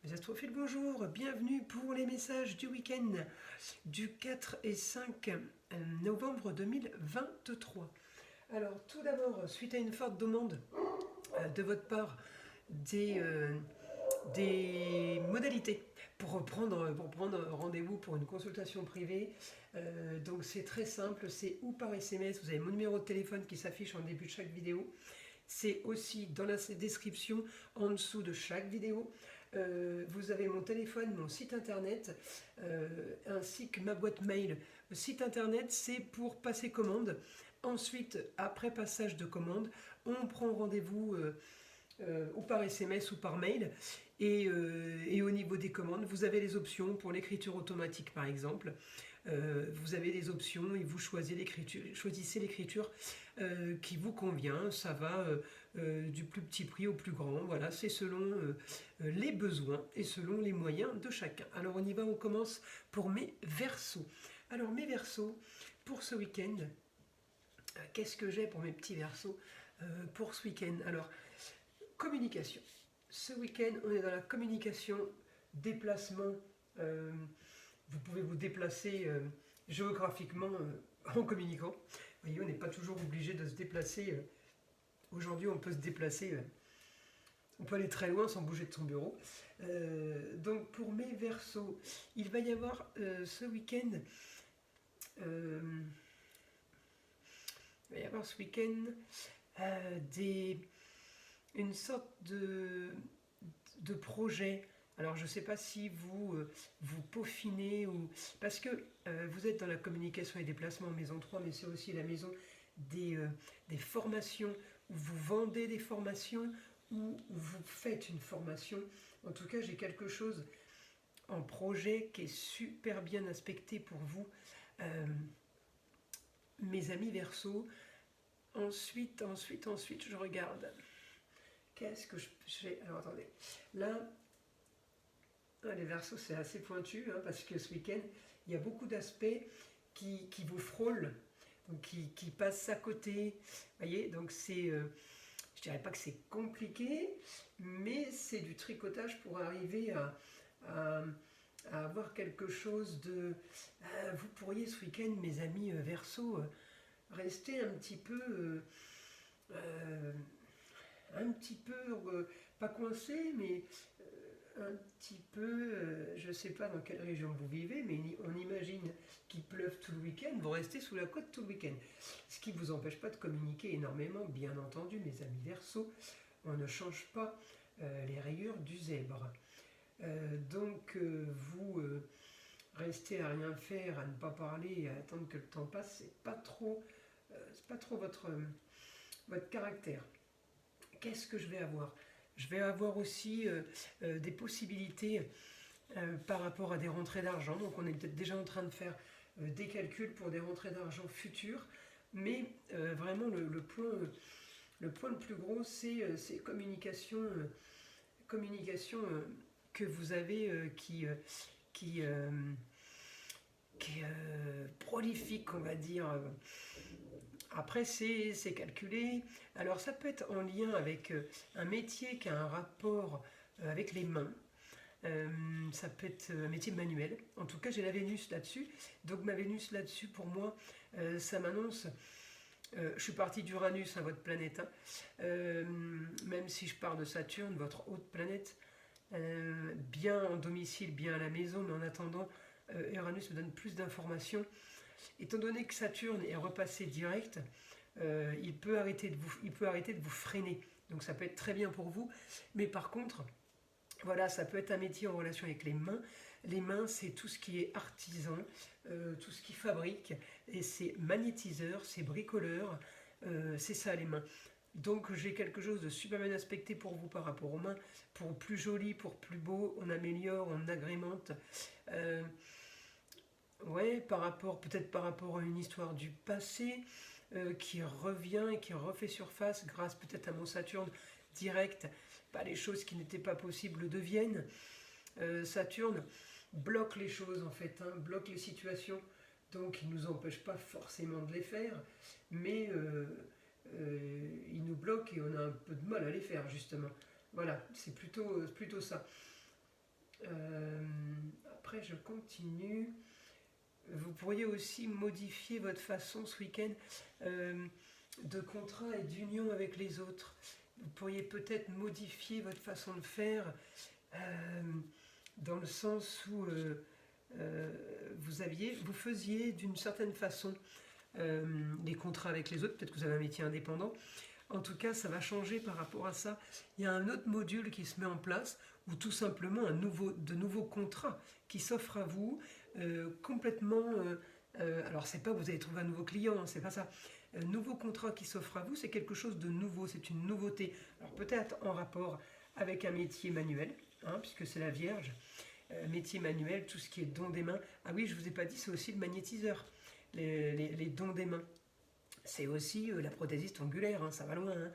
Les astrophiles, bonjour, bienvenue pour les messages du week-end du 4 et 5 novembre 2023. Alors tout d'abord, suite à une forte demande de votre part des modalités pour prendre rendez-vous pour une consultation privée, donc c'est très simple, c'est ou par SMS, vous avez mon numéro de téléphone qui s'affiche en début de chaque vidéo, c'est aussi dans la description en dessous de chaque vidéo. Vous avez mon téléphone, mon site internet, ainsi que ma boîte mail. Le site internet, c'est pour passer commande. Ensuite, après passage de commande, on prend rendez-vous ou par SMS ou par mail. Et au niveau des commandes, vous avez les options pour l'écriture automatique, par exemple. Vous avez des options et vous choisissez l'écriture qui vous convient. Ça va du plus petit prix au plus grand. Voilà, c'est selon les besoins et selon les moyens de chacun. Alors on y va, on commence pour mes versos. Alors mes versos, pour ce week-end, qu'est-ce que j'ai pour mes petits versos pour ce week-end? Alors, communication. Ce week-end, on est dans la communication, déplacement. Vous pouvez vous déplacer géographiquement en communiquant. Vous voyez, on n'est pas toujours obligé de se déplacer. Aujourd'hui, on peut se déplacer, on peut aller très loin sans bouger de son bureau. Donc, pour mes versos, il va y avoir ce week-end, une sorte de projet. Alors je ne sais pas si vous peaufinez ou parce que vous êtes dans la communication et déplacement en maison 3, mais c'est aussi la maison des formations où vous vendez des formations ou vous faites une formation. En tout cas, j'ai quelque chose en projet qui est super bien aspecté pour vous, mes amis Verseau. Ensuite, je regarde. Qu'est-ce que je fais? Alors attendez, là, les Verseaux c'est assez pointu, parce que ce week-end, il y a beaucoup d'aspects qui vous frôlent, donc qui passent à côté. Vous voyez, donc c'est, je dirais pas que c'est compliqué, mais c'est du tricotage pour arriver à avoir quelque chose de... vous pourriez ce week-end, mes amis Verseaux, rester un petit peu... pas coincé, mais un petit peu, je ne sais pas dans quelle région vous vivez, mais on imagine qu'il pleuve tout le week-end, vous restez sous la côte tout le week-end. Ce qui ne vous empêche pas de communiquer énormément, bien entendu, mes amis Verseaux, on ne change pas les rayures du zèbre. Donc vous restez à rien faire, à ne pas parler, et à attendre que le temps passe, c'est pas trop votre caractère. Qu'est-ce que je vais avoir? Je vais avoir aussi des possibilités par rapport à des rentrées d'argent. Donc on est peut-être déjà en train de faire des calculs pour des rentrées d'argent futures. Mais vraiment le point le plus gros, c'est communication, que vous avez qui est prolifique, on va dire. Après, c'est calculé. Alors, ça peut être en lien avec un métier qui a un rapport avec les mains. Ça peut être un métier manuel. En tout cas, j'ai la Vénus là-dessus. Donc, ma Vénus là-dessus, pour moi, ça m'annonce... je suis partie d'Uranus, votre planète. Même si je pars de Saturne, votre haute planète, bien en domicile, bien à la maison, mais en attendant, Uranus me donne plus d'informations. Étant donné que Saturne est repassé direct, il peut arrêter de vous freiner. Donc ça peut être très bien pour vous. Mais par contre, voilà, ça peut être un métier en relation avec les mains. Les mains, c'est tout ce qui est artisan, tout ce qui fabrique. Et c'est magnétiseur, c'est bricoleur, c'est ça les mains. Donc j'ai quelque chose de super bien aspecté pour vous par rapport aux mains. Pour plus joli, pour plus beau, on améliore, on agrémente. Ouais, peut-être par rapport à une histoire du passé qui revient et qui refait surface grâce peut-être à mon Saturne direct. Les choses qui n'étaient pas possibles deviennent. Saturne bloque les choses en fait, bloque les situations, donc il ne nous empêche pas forcément de les faire, mais il nous bloque et on a un peu de mal à les faire justement. Voilà, c'est plutôt ça. Après, je continue. Vous pourriez aussi modifier votre façon ce week-end de contrat et d'union avec les autres. Vous pourriez peut-être modifier votre façon de faire dans le sens où vous faisiez d'une certaine façon les contrats avec les autres. Peut-être que vous avez un métier indépendant. En tout cas, ça va changer par rapport à ça. Il y a un autre module qui se met en place, ou tout simplement de nouveaux contrats qui s'offrent à vous, complètement... alors, c'est pas que vous allez trouver un nouveau client, hein, c'est pas ça. Un nouveau contrat qui s'offre à vous, c'est quelque chose de nouveau, c'est une nouveauté. Alors, peut-être en rapport avec un métier manuel, hein, puisque c'est la Vierge. Métier manuel, tout ce qui est don des mains. Ah oui, je ne vous ai pas dit, c'est aussi le magnétiseur, les dons des mains. C'est aussi la prothésiste ongulaire, hein, ça va loin. Hein.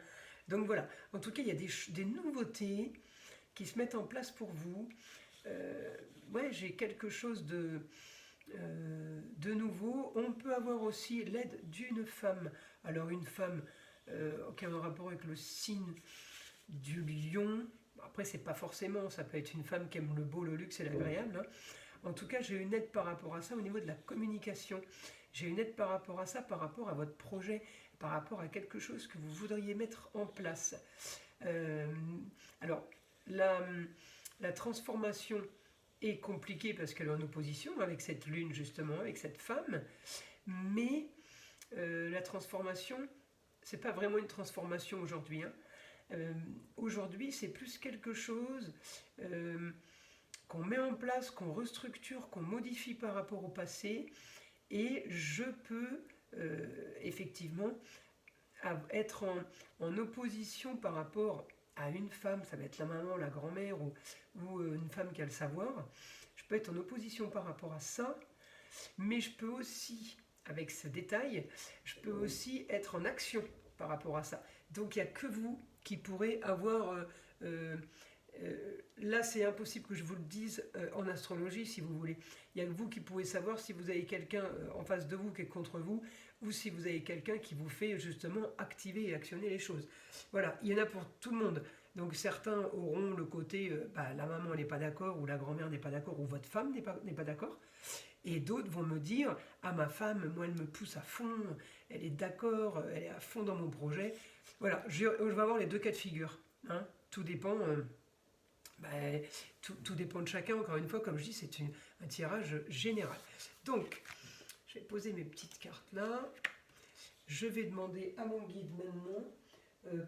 Donc voilà, en tout cas, il y a des nouveautés qui se mettent en place pour vous. Ouais, j'ai quelque chose de nouveau. On peut avoir aussi l'aide d'une femme. Alors une femme qui a un rapport avec le signe du lion. Après, c'est pas forcément, ça peut être une femme qui aime le beau, le luxe et l'agréable. Hein. En tout cas, j'ai une aide par rapport à ça au niveau de la communication. J'ai une aide par rapport à ça, par rapport à votre projet, par rapport à quelque chose que vous voudriez mettre en place. Alors, la transformation est compliquée parce qu'elle est en opposition avec cette lune, justement, avec cette femme. Mais la transformation, c'est pas vraiment une transformation aujourd'hui. Hein. Aujourd'hui, c'est plus quelque chose qu'on met en place, qu'on restructure, qu'on modifie par rapport au passé. Et je peux effectivement être en opposition par rapport à une femme, ça va être la maman, la grand-mère ou une femme qui a le savoir. Je peux être en opposition par rapport à ça, mais je peux aussi, avec ce détail, je peux aussi être en action par rapport à ça. Donc il n'y a que vous qui pourrez avoir... là, c'est impossible que je vous le dise en astrologie, si vous voulez. Il n'y a que vous qui pouvez savoir si vous avez quelqu'un en face de vous qui est contre vous, ou si vous avez quelqu'un qui vous fait justement activer et actionner les choses. Voilà, il y en a pour tout le monde. Donc certains auront le côté, la maman n'est pas d'accord, ou la grand-mère n'est pas d'accord, ou votre femme n'est pas d'accord. Et d'autres vont me dire, ah ma femme, moi elle me pousse à fond, elle est d'accord, elle est à fond dans mon projet. Voilà, je vais avoir les deux cas de figure. Hein. Tout dépend... tout dépend de chacun, encore une fois, comme je dis, c'est un tirage général. Donc, je vais poser mes petites cartes là. Je vais demander à mon guide maintenant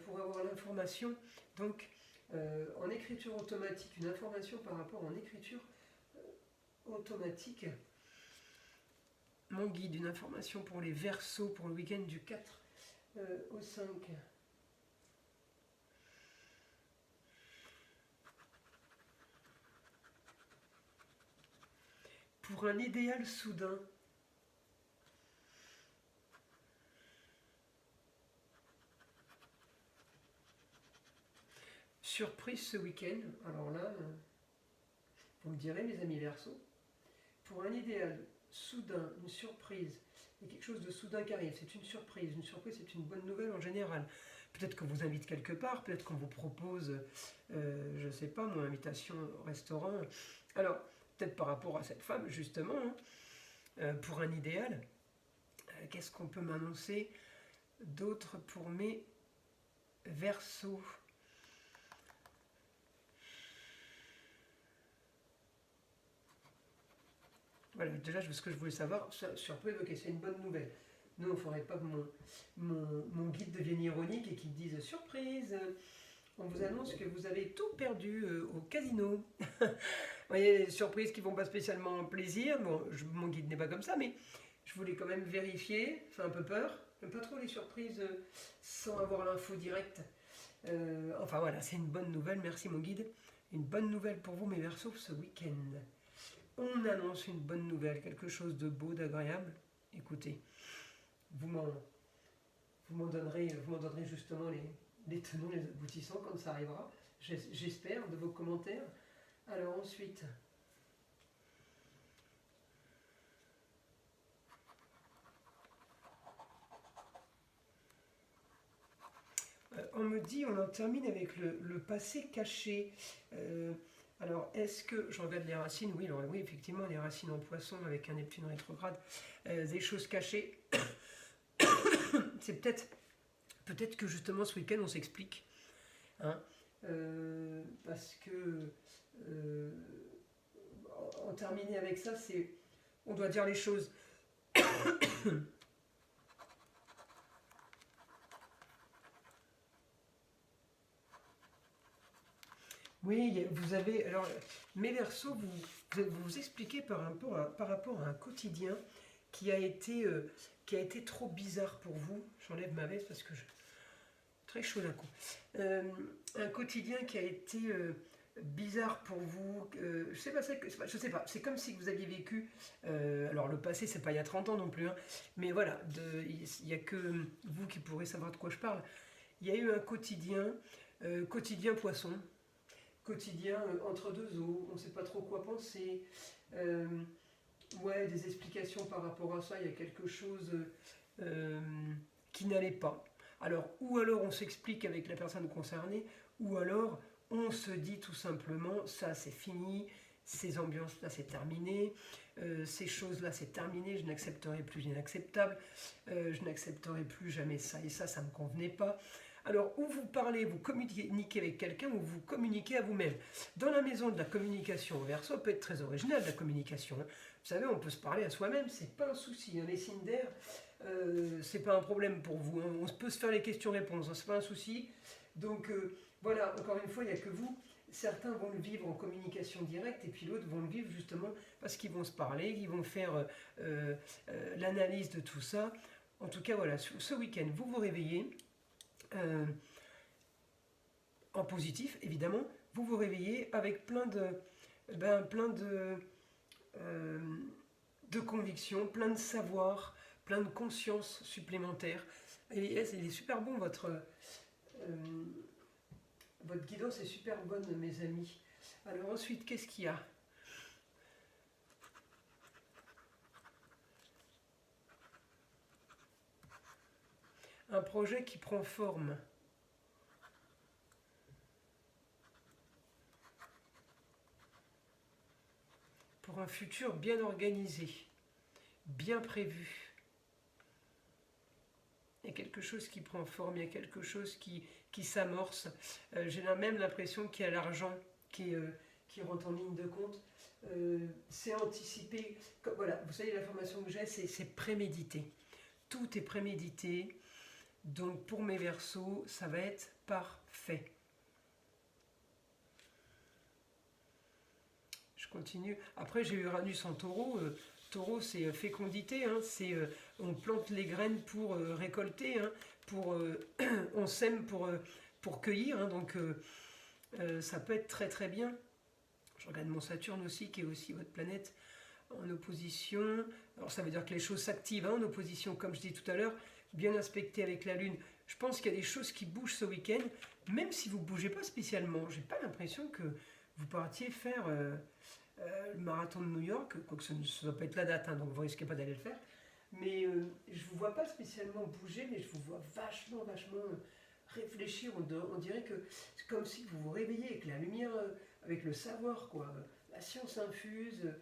pour avoir l'information. Donc, en écriture automatique, une information par rapport en écriture automatique. Mon guide, une information pour les Verseaux pour le week-end du 4 au 5. Pour un idéal soudain. Surprise ce week-end. Alors là, vous me direz, mes amis Verseaux, pour un idéal soudain, une surprise, il y a quelque chose de soudain qui arrive, c'est une surprise. Une surprise, c'est une bonne nouvelle en général. Peut-être qu'on vous invite quelque part, peut-être qu'on vous propose, je ne sais pas, mon invitation au restaurant. Alors, peut-être par rapport à cette femme, justement, hein, pour un idéal, qu'est-ce qu'on peut m'annoncer d'autre pour mes Verseaux? Voilà, déjà, ce que je voulais savoir, surprise, ok, c'est une bonne nouvelle. Non, il ne faudrait pas que mon guide devienne ironique et qu'il dise surprise, on vous annonce que vous avez tout perdu au casino. Vous voyez, les surprises qui ne font pas spécialement plaisir. Bon, mon guide n'est pas comme ça, mais je voulais quand même vérifier. Ça fait un peu peur. J'aime pas trop les surprises sans avoir l'info directe. Enfin voilà, c'est une bonne nouvelle. Merci mon guide. Une bonne nouvelle pour vous, mes Verseaux, ce week-end. On annonce une bonne nouvelle, quelque chose de beau, d'agréable. Écoutez, vous m'en donnerez justement les tenants, les aboutissants quand ça arrivera. J'espère, de vos commentaires. Alors ensuite, on me dit, on en termine avec le passé caché. Alors, est-ce que je regarde les racines? Oui, alors, oui, effectivement, les racines en poisson avec un Neptune rétrograde, des choses cachées. C'est peut-être que justement ce week-end on s'explique, hein, parce que en terminer avec ça, on doit dire les choses. Oui, vous avez. Alors, mes Verseaux, vous expliquez par rapport à un quotidien qui a été trop bizarre pour vous. J'enlève ma veste parce que je. Très chaud d'un coup. Un quotidien qui a été bizarre pour vous. Je sais pas, je sais pas. C'est comme si vous aviez vécu. Alors, le passé, c'est pas il y a 30 ans non plus. Hein, mais voilà, il n'y a que vous qui pourrez savoir de quoi je parle. Il y a eu un quotidien poisson. Quotidien entre deux eaux, on ne sait pas trop quoi penser. Euh, ouais, des explications par rapport à ça, il y a quelque chose qui n'allait pas. Alors, ou alors on s'explique avec la personne concernée, ou alors on se dit tout simplement, ça c'est fini, ces ambiances-là c'est terminé, ces choses-là c'est terminé, je n'accepterai plus l'inacceptable, je n'accepterai plus jamais ça et ça ne me convenait pas. Alors, où vous parlez, vous communiquez avec quelqu'un, ou vous communiquez à vous-même. Dans la maison de la communication au Verseau, peut être très original la communication. Hein. Vous savez, on peut se parler à soi-même, c'est pas un souci. Hein. Les signes d'air, c'est pas un problème pour vous. Hein. On peut se faire les questions-réponses, hein. C'est pas un souci. Donc, voilà, encore une fois, il n'y a que vous. Certains vont le vivre en communication directe, et puis l'autre vont le vivre justement parce qu'ils vont se parler, ils vont faire l'analyse de tout ça. En tout cas, voilà, ce week-end, vous vous réveillez. En positif, évidemment, vous vous réveillez avec plein de convictions, plein de savoir, plein de conscience supplémentaire. Et il est super bon, votre guidance est super bonne, mes amis. Alors ensuite, qu'est-ce qu'il y a? Un projet qui prend forme. Pour un futur bien organisé, bien prévu. Il y a quelque chose qui prend forme, il y a quelque chose qui s'amorce. J'ai même l'impression qu'il y a l'argent qui rentre en ligne de compte. C'est anticipé. Voilà, vous savez, l'information que j'ai, c'est prémédité. Tout est prémédité. Donc pour mes Verseaux, ça va être parfait. Je continue. Après, j'ai Uranus en Taureau. Taureau, c'est fécondité. Hein, on plante les graines pour récolter. Hein, on sème pour cueillir. Hein, donc ça peut être très très bien. Je regarde mon Saturne aussi, qui est aussi votre planète en opposition. Alors ça veut dire que les choses s'activent hein, en opposition, comme je dis tout à l'heure, bien inspecté avec la Lune. Je pense qu'il y a des choses qui bougent ce week-end, même si vous ne bougez pas spécialement. J'ai pas l'impression que vous partiez faire le marathon de New York, quoique ça ne doit pas être la date, hein, donc vous ne risquez pas d'aller le faire. Mais je ne vous vois pas spécialement bouger, mais je vous vois vachement réfléchir. On dirait que c'est comme si vous vous réveillez avec la lumière, avec le savoir, quoi. La science infuse.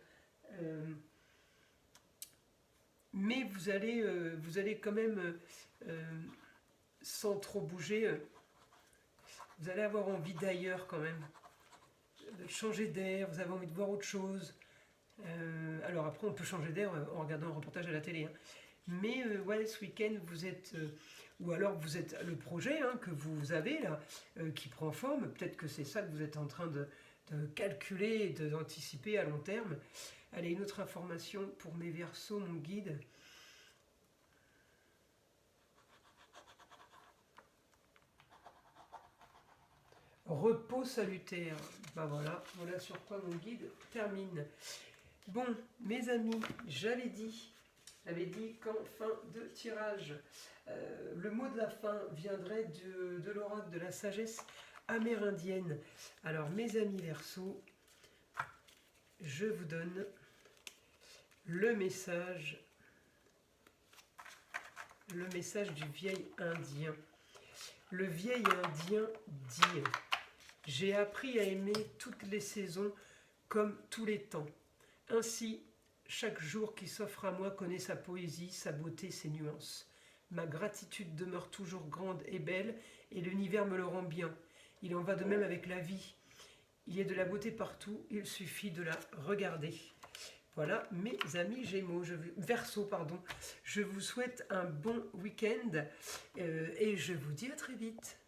Mais vous allez quand même, sans trop bouger, vous allez avoir envie d'ailleurs quand même, de changer d'air, vous avez envie de voir autre chose. Alors après, on peut changer d'air en regardant un reportage à la télé. Hein. Mais ouais, ce week-end, vous êtes... ou alors vous êtes le projet hein, que vous avez là, qui prend forme. Peut-être que c'est ça que vous êtes en train de calculer et d'anticiper à long terme. Allez, une autre information pour mes Verseaux, mon guide. Repos salutaire. Ben voilà sur quoi mon guide termine. Bon, mes amis, j'avais dit qu'en fin de tirage, le mot de la fin viendrait de l'oracle de la sagesse amérindienne. Alors, mes amis Verseaux, je vous donne le message du vieil indien. Le vieil indien dit: J'ai appris à aimer toutes les saisons comme tous les temps. Ainsi, chaque jour qui s'offre à moi connaît sa poésie, sa beauté, ses nuances. Ma gratitude demeure toujours grande et belle, et l'univers me le rend bien. Il en va de même avec la vie. Il y a de la beauté partout, il suffit de la regarder. Voilà, mes amis Gémeaux, Verseau, pardon. Je vous souhaite un bon week-end et je vous dis à très vite.